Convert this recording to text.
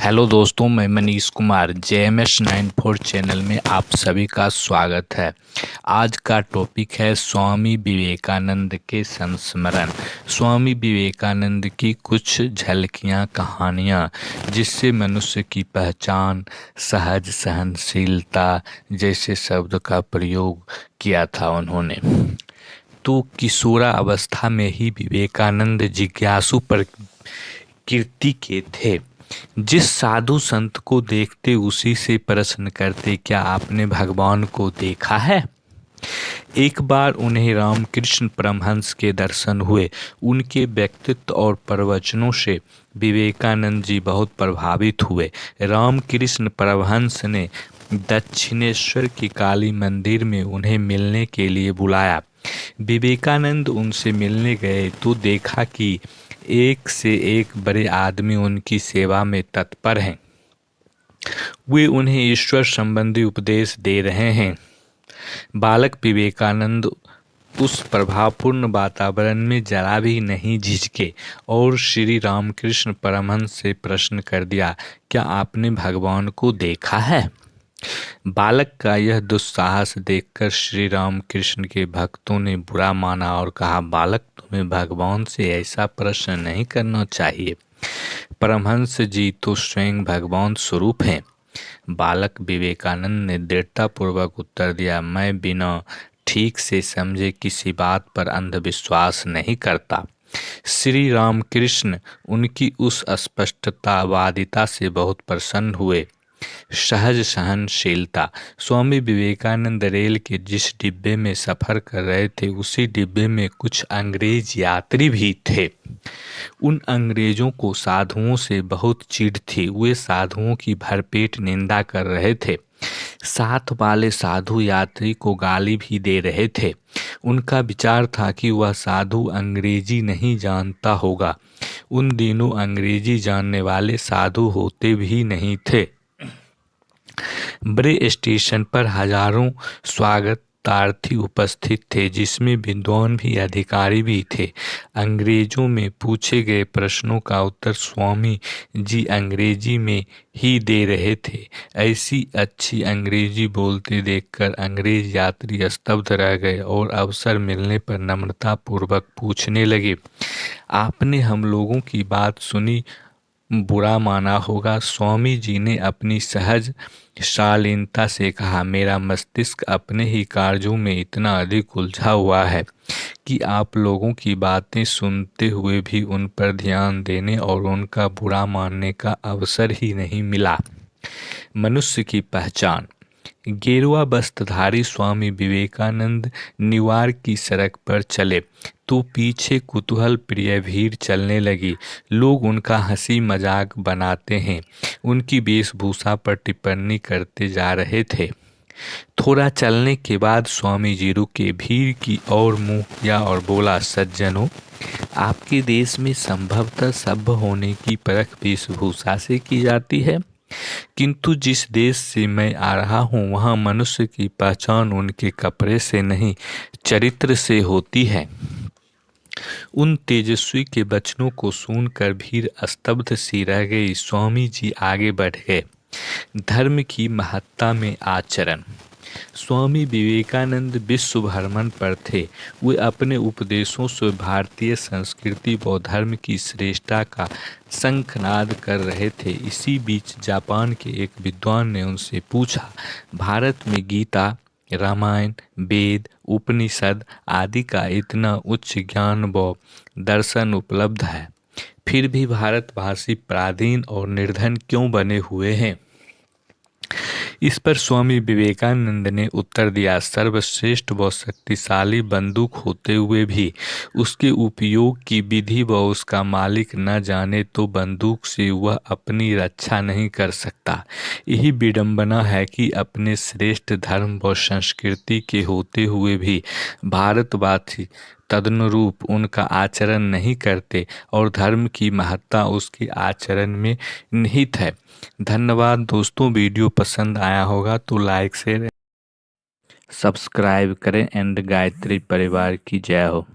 Hello दोस्तों, मैं Manish Kumar JMS 94 channel में आप सभी का स्वागत है। आज का टॉपिक है स्वामी विवेकानंद के संस्मरण। स्वामी विवेकानंद की कुछ झलकियां, कहानियां जिससे मनुष्य की पहचान, सहज सहनशीलता जैसे शब्द का प्रयोग किया था उन्होंने। तो किशोरावस्था में ही विवेकानंद जिज्ञासु प्रकृति के थे। जिस साधु संत को देखते उसी से प्रश्न करते, क्या आपने भगवान को देखा है? एक बार उन्हें रामकृष्ण परमहंस के दर्शन हुए। उनके व्यक्तित्व और प्रवचनों से विवेकानंद जी बहुत प्रभावित हुए। रामकृष्ण परमहंस ने दक्षिणेश्वर की काली मंदिर में उन्हें मिलने के लिए बुलाया। विवेकानंद उनसे मिलने गए तो देखा कि एक से एक बड़े आदमी उनकी सेवा में तत्पर हैं। वे उन्हें ईश्वर संबंधी उपदेश दे रहे हैं। बालक विवेकानंद उस प्रभावपूर्ण वातावरण में जरा भी नहीं झिझके और श्री रामकृष्ण परमहंस से प्रश्न कर दिया, क्या आपने भगवान को देखा है? बालक का यह दुस्साहस देखकर श्री रामकृष्ण के भक्तों ने बुरा माना और कहा, बालक, तुम्हें भगवान से ऐसा प्रश्न नहीं करना चाहिए। परमहंस जी तो स्वयं भगवान स्वरूप हैं। बालक विवेकानंद ने दृढ़तापूर्वक उत्तर दिया, मैं बिना ठीक से समझे किसी बात पर अंधविश्वास नहीं करता। श्री रामकृष्ण उनकी उस स्पष्टतावादिता से बहुत प्रसन्न हुए। सहज सहनशीलता। स्वामी विवेकानंद रेल के जिस डिब्बे में सफ़र कर रहे थे उसी डिब्बे में कुछ अंग्रेज यात्री भी थे। उन अंग्रेजों को साधुओं से बहुत चिढ़ थी। वे साधुओं की भरपेट निंदा कर रहे थे। साथ वाले साधु यात्री को गाली भी दे रहे थे। उनका विचार था कि वह साधु अंग्रेजी नहीं जानता होगा। उन दिनों अंग्रेजी जानने वाले साधु होते भी नहीं थे। बड़े स्टेशन पर हजारों स्वागतार्थी उपस्थित थे, जिसमें विद्वान भी, अधिकारी भी थे। अंग्रेजों में पूछे गए प्रश्नों का उत्तर स्वामी जी अंग्रेजी में ही दे रहे थे। ऐसी अच्छी अंग्रेजी बोलते देखकर अंग्रेज यात्री स्तब्ध रह गए और अवसर मिलने पर नम्रतापूर्वक पूछने लगे, आपने हम लोगों की बात सुनी, बुरा माना होगा। स्वामी जी ने अपनी सहज शालीनता से कहा, मेरा मस्तिष्क अपने ही कार्यों में इतना अधिक उलझा हुआ है कि आप लोगों की बातें सुनते हुए भी उन पर ध्यान देने और उनका बुरा मानने का अवसर ही नहीं मिला। मनुष्य की पहचान। गेरुआ वस्त्रधारी स्वामी विवेकानंद न्यूयॉर्क की सड़क पर चले तो पीछे कुतूहल प्रिय भीड़ चलने लगी। लोग उनका हंसी मजाक बनाते हैं, उनकी वेशभूषा पर टिप्पणी करते जा रहे थे। थोड़ा चलने के बाद स्वामी जी रुके, भीड़ की ओर मुंह किया और बोला, सज्जनों, आपके देश में संभवतः सभ्य होने की परख वेशभूषा से की जाती है, किंतु जिस देश से मैं आ रहा हूँ वहाँ मनुष्य की पहचान उनके कपड़े से नहीं, चरित्र से होती है। उन तेजस्वी के वचनों को सुनकर भीड़ स्तब्ध सी रह गई। स्वामी जी आगे बढ़ गए। धर्म की महत्ता में आचरण। स्वामी विवेकानंद विश्व भ्रमण पर थे। वे अपने उपदेशों से भारतीय संस्कृति व धर्म की श्रेष्ठता का शंखनाद कर रहे थे। इसी बीच जापान के एक विद्वान ने उनसे पूछा, भारत में गीता, रामायण, वेद, उपनिषद आदि का इतना उच्च ज्ञान व दर्शन उपलब्ध है, फिर भी भारतवासी पराधीन और निर्धन क्यों बने हुए हैं? इस पर स्वामी विवेकानंद ने उत्तर दिया, सर्वश्रेष्ठ व शक्तिशाली बंदूक होते हुए भी उसके उपयोग की विधि व उसका मालिक न जाने तो बंदूक से वह अपनी रक्षा नहीं कर सकता। यही विडंबना है कि अपने श्रेष्ठ धर्म व संस्कृति के होते हुए भी भारतवासी तदनुरूप उनका आचरण नहीं करते और धर्म की महत्ता उसके आचरण में निहित है। धन्यवाद दोस्तों, वीडियो पसंद आया होगा तो लाइक शेयर सब्सक्राइब करें एंड गायत्री परिवार की जय हो।